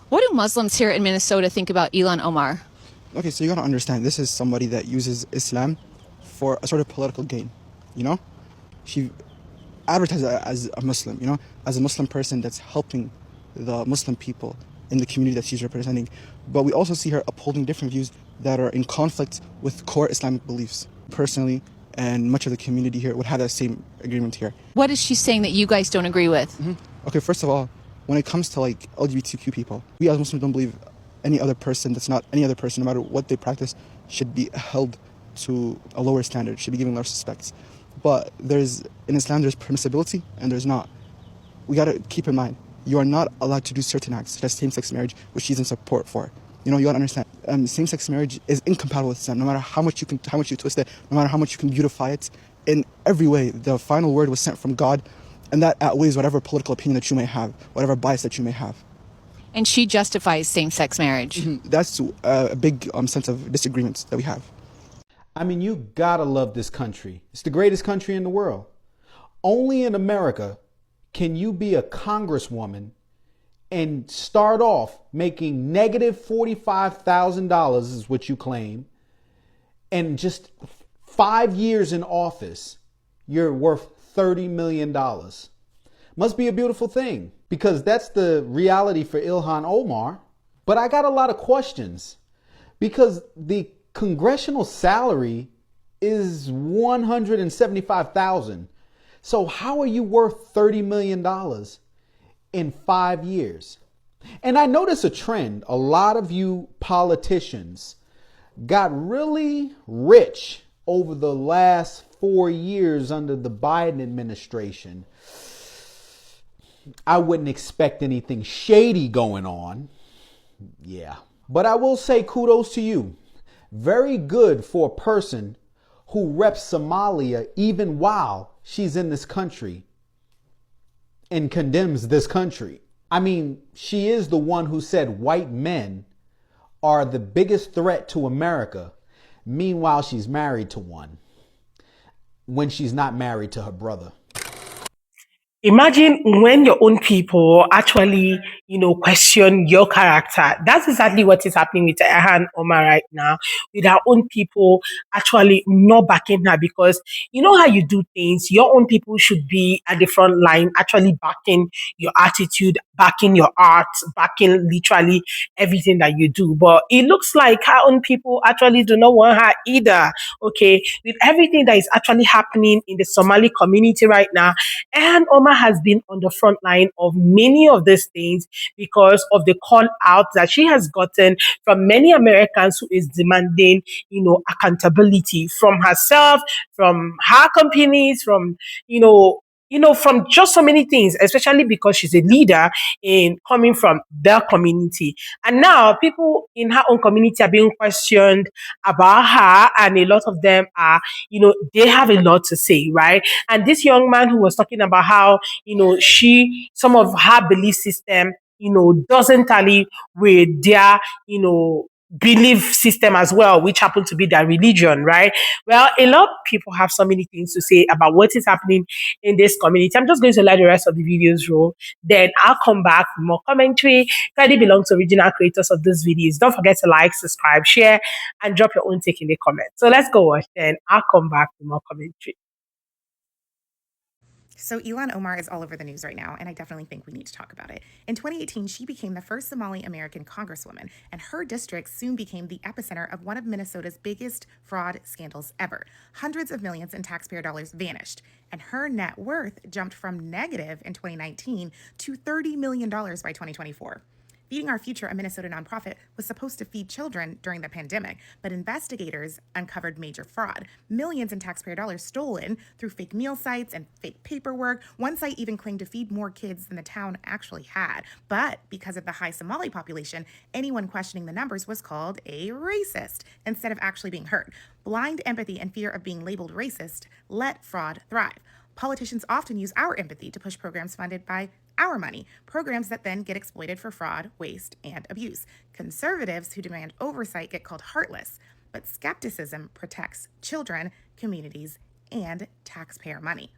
What do Muslims here in Minnesota think about Ilhan Omar? Okay, so you gotta understand, this is somebody that uses Islam for a sort of political gain, you know? She advertises as a Muslim, as a Muslim person that's helping the Muslim people in the community that she's representing. But we also see her upholding different views that are in conflict with core Islamic beliefs. Personally, and much of the community here would have that same agreement here. What is she saying that you guys don't agree with? Okay, first of all, when it comes to like LGBTQ people, we as Muslims don't believe any other person that's not any other person, no matter what they practice, should be held to a lower standard, should be given less respect. But in Islam, there's permissibility and there's not. We gotta keep in mind, you are not allowed to do certain acts, such as same-sex marriage, which she's in support for. You gotta understand, same-sex marriage is incompatible with Islam, no matter how much you twist it, no matter how much you can beautify it. In every way, the final word was sent from God, and that outweighs whatever political opinion that you may have, whatever bias that you may have. And she justifies same-sex marriage. That's a big sense of disagreement that we have. I mean, you gotta love this country. It's the greatest country in the world. Only in America can you be a congresswoman and start off making negative $45,000 is what you claim. And just 5 years in office, you're worth $30 million. Must be a beautiful thing, because that's the reality for Ilhan Omar. But I got a lot of questions, because the congressional salary is $175,000. So how are you worth $30 million in 5 years? And I notice a trend. A lot of you politicians got really rich over the last 4 years under the Biden administration. I wouldn't expect anything shady going on. Yeah. But I will say kudos to you. Very good for a person who reps Somalia even while she's in this country and condemns this country. I mean, she is the one who said white men are the biggest threat to America. Meanwhile, she's married to one when she's not married to her brother. Imagine when your own people actually, question your character. That's exactly what is happening with Ilhan Omar right now, with our own people actually not backing her, because you know how you do things. Your own people should be at the front line, actually backing your attitude, backing your art, backing literally everything that you do. But it looks like our own people actually do not want her either. Okay, with everything that is actually happening in the Somali community right now, and Omar has been on the front line of many of these things because of the call out that she has gotten from many Americans who is demanding, accountability from herself, from her companies, from, from just so many things, especially because she's a leader in coming from their community. And now people in her own community are being questioned about her, and a lot of them are, they have a lot to say, right? And this young man who was talking about how, some of her belief system, doesn't tally with their, belief system as well, which happen to be their religion, right? Well, a lot of people have so many things to say about what is happening in this community. I'm just going to let the rest of the videos roll. Then I'll come back with more commentary. Credit belongs to original creators of these videos. Don't forget to like, subscribe, share, and drop your own take in the comments. So let's go watch. Then I'll come back with more commentary. So Ilhan Omar is all over the news right now, and I definitely think we need to talk about it. In 2018, she became the first Somali American congresswoman, and her district soon became the epicenter of one of Minnesota's biggest fraud scandals ever. Hundreds of millions in taxpayer dollars vanished, and her net worth jumped from negative in 2019 to $30 million by 2024. Feeding Our Future, a Minnesota nonprofit, was supposed to feed children during the pandemic, but investigators uncovered major fraud. Millions in taxpayer dollars stolen through fake meal sites and fake paperwork. One site even claimed to feed more kids than the town actually had. But because of the high Somali population, anyone questioning the numbers was called a racist instead of actually being heard. Blind empathy and fear of being labeled racist let fraud thrive. Politicians often use our empathy to push programs funded by our money, programs that then get exploited for fraud, waste, and abuse. Conservatives who demand oversight get called heartless, but skepticism protects children, communities, and taxpayer money.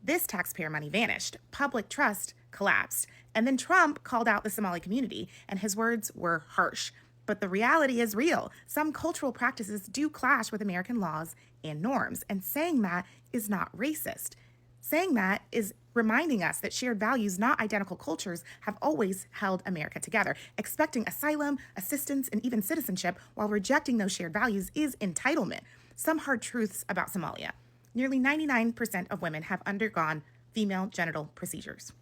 This taxpayer money vanished, public trust collapsed, and then Trump called out the Somali community, and his words were harsh. But the reality is real. Some cultural practices do clash with American laws and norms, and saying that is not racist. Saying that is reminding us that shared values, not identical cultures, have always held America together. Expecting asylum, assistance, and even citizenship while rejecting those shared values is entitlement. Some hard truths about Somalia. Nearly 99% of women have undergone female genital procedures.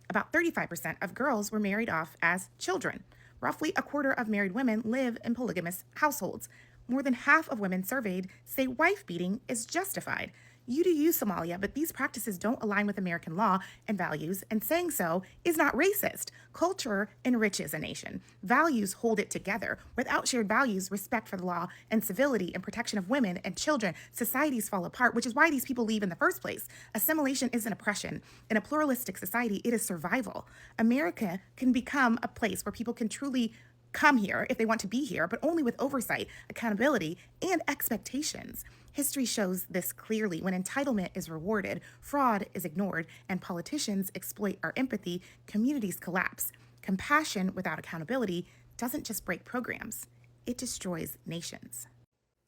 About 35% of girls were married off as children. Roughly a quarter of married women live in polygamous households. More than half of women surveyed say wife beating is justified. You do you, Somalia, but these practices don't align with American law and values, and saying so is not racist. Culture enriches a nation. Values hold it together. Without shared values, respect for the law, and civility and protection of women and children, societies fall apart, which is why these people leave in the first place. Assimilation isn't oppression. In a pluralistic society, it is survival. America can become a place where people can truly come here if they want to be here, but only with oversight, accountability, and expectations. History shows this clearly. When entitlement is rewarded, fraud is ignored, and politicians exploit our empathy, communities collapse. Compassion without accountability doesn't just break programs, it destroys nations.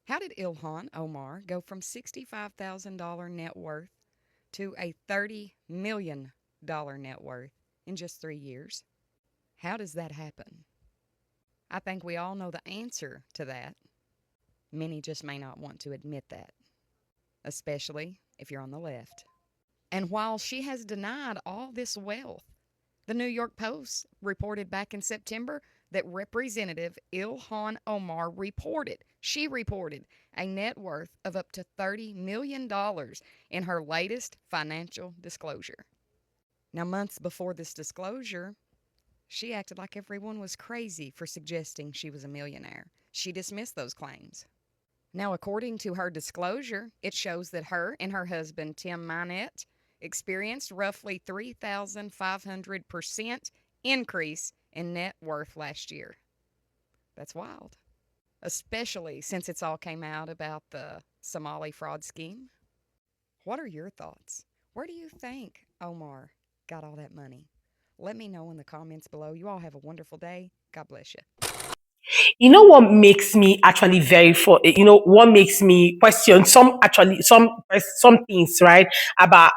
How did Ilhan Omar go from $65,000 net worth to a $30 million net worth in just 3 years? How does that happen? I think we all know the answer to that. Many just may not want to admit that, especially if you're on the left. And while she has denied all this wealth, the New York Post reported back in September that Representative Ilhan Omar reported a net worth of up to $30 million in her latest financial disclosure. Now, months before this disclosure, she acted like everyone was crazy for suggesting she was a millionaire. She dismissed those claims. Now, according to her disclosure, it shows that her and her husband, Tim Minette, experienced roughly 3,500% increase in net worth last year. That's wild, especially since it's all came out about the Somali fraud scheme. What are your thoughts? Where do you think Omar got all that money? Let me know in the comments below. You all have a wonderful day. God bless you. You know what makes me actually what makes me question some things, right, about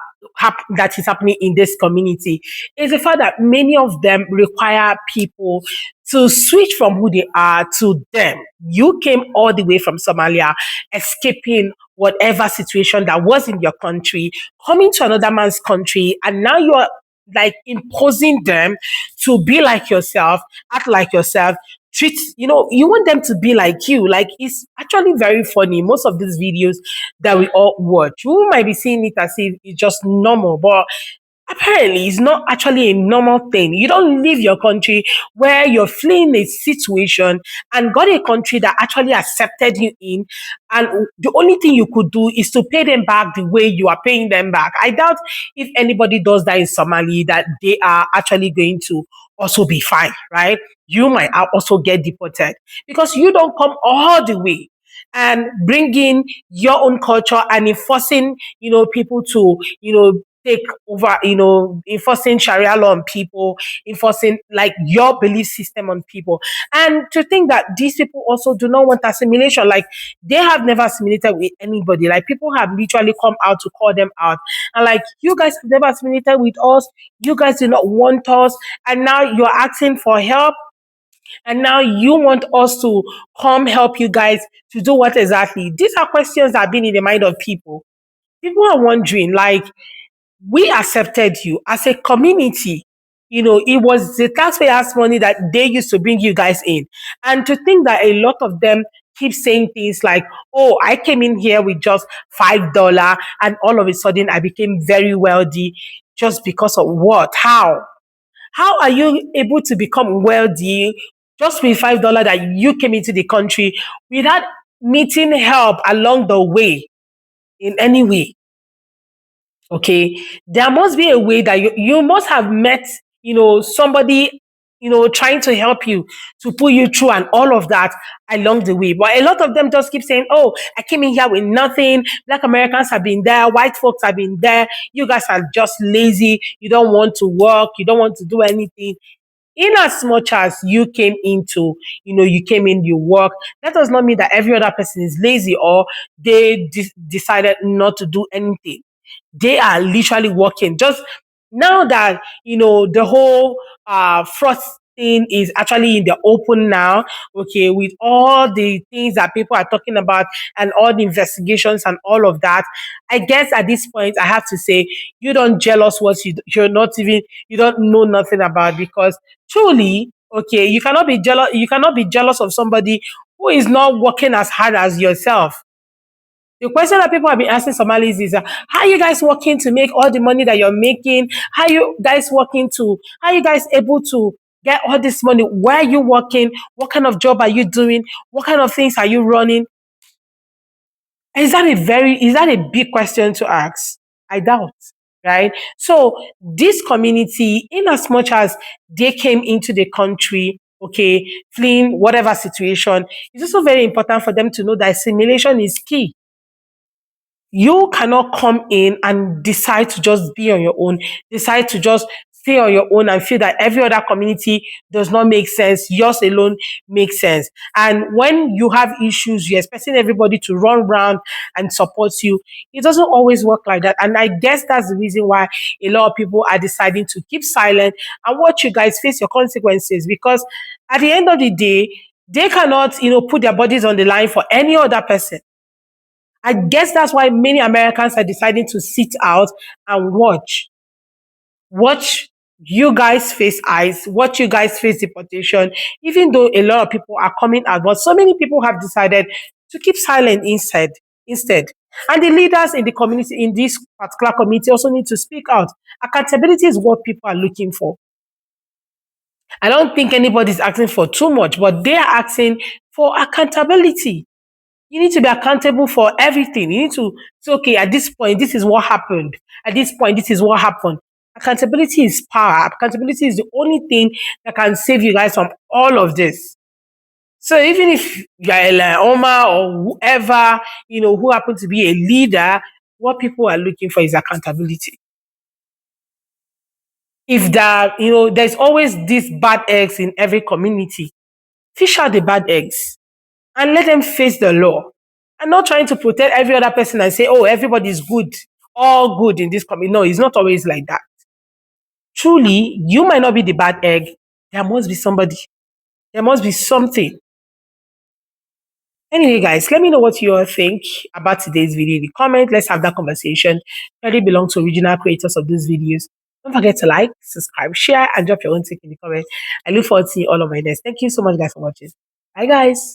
that is happening in this community is the fact that many of them require people to switch from who they are to them. You came all the way from Somalia, escaping whatever situation that was in your country, coming to another man's country, and now you're like imposing them to be like yourself, act like yourself, you want them to be like you. Like, it's actually very funny. Most of these videos that we all watch, we might be seeing it as if it's just normal, but apparently it's not actually a normal thing. You don't leave your country where you're fleeing a situation and got a country that actually accepted you in, and the only thing you could do is to pay them back the way you are paying them back. I doubt if anybody does that in Somali that they are actually going to also be fine, right? You might also get deported because you don't come all the way and bring in your own culture and enforcing, people to, take over, enforcing Sharia law on people, enforcing like your belief system on people. And to think that these people also do not want assimilation, like they have never assimilated with anybody. Like people have literally come out to call them out. And like, you guys have never assimilated with us, you guys do not want us, and now you're asking for help. And now you want us to come help you guys to do what exactly? These are questions that have been in the mind of people. People are wondering, like, we accepted you as a community. It was the taxpayers' money that they used to bring you guys in. And to think that a lot of them keep saying things like, oh, I came in here with just $5 and all of a sudden I became very wealthy just because of what? How? How are you able to become wealthy just with $5 that you came into the country without meeting help along the way in any way? Okay, there must be a way that you must have met, somebody trying to help you, to pull you through and all of that along the way. But a lot of them just keep saying, oh, I came in here with nothing. Black Americans have been there. White folks have been there. You guys are just lazy. You don't want to work. You don't want to do anything. In as much as you came in, you work, that does not mean that every other person is lazy or they decided not to do anything. They are literally working. Just now that the whole fraud thing is actually in the open now, okay, with all the things that people are talking about and all the investigations and all of that, I guess at this point I have to say you don't jealous what you don't know nothing about, because truly, okay, you cannot be jealous of somebody who is not working as hard as yourself. The question that people have been asking Somalis is, how are you guys working to make all the money that you're making? How are you guys able to get all this money? Where are you working? What kind of job are you doing? What kind of things are you running? Is that a big question to ask? I doubt, right? So this community, in as much as they came into the country, okay, fleeing whatever situation, it's also very important for them to know that assimilation is key. You cannot come in and decide to just be on your own, decide to just stay on your own and feel that every other community does not make sense. Yours alone makes sense. And when you have issues, you're expecting everybody to run around and support you. It doesn't always work like that. And I guess that's the reason why a lot of people are deciding to keep silent and watch you guys face your consequences. Because at the end of the day, they cannot, put their bodies on the line for any other person. I guess that's why many Americans are deciding to sit out and watch. Watch you guys face ICE, watch you guys face deportation, even though a lot of people are coming out. But so many people have decided to keep silent instead. And the leaders in the community, in this particular community, also need to speak out. Accountability is what people are looking for. I don't think anybody's asking for too much, but they are asking for accountability. You need to be accountable for everything. You need to say, okay, at this point, this is what happened. At this point, this is what happened. Accountability is power. Accountability is the only thing that can save you guys from all of this. So even if you're Ilhan Omar or whoever, who happen to be a leader, what people are looking for is accountability. If there's always these bad eggs in every community, fish out the bad eggs and let them face the law. I'm not trying to protect every other person and say, oh, everybody's good, all good in this community. No, it's not always like that. Truly, you might not be the bad egg. There must be somebody. There must be something. Anyway, guys, let me know what you all think about today's video in the comment. Let's have that conversation. Really belong to original creators of these videos. Don't forget to like, subscribe, share, and drop your own take in the comments. I look forward to seeing all of my next. Thank you so much, guys, for watching. Bye, guys.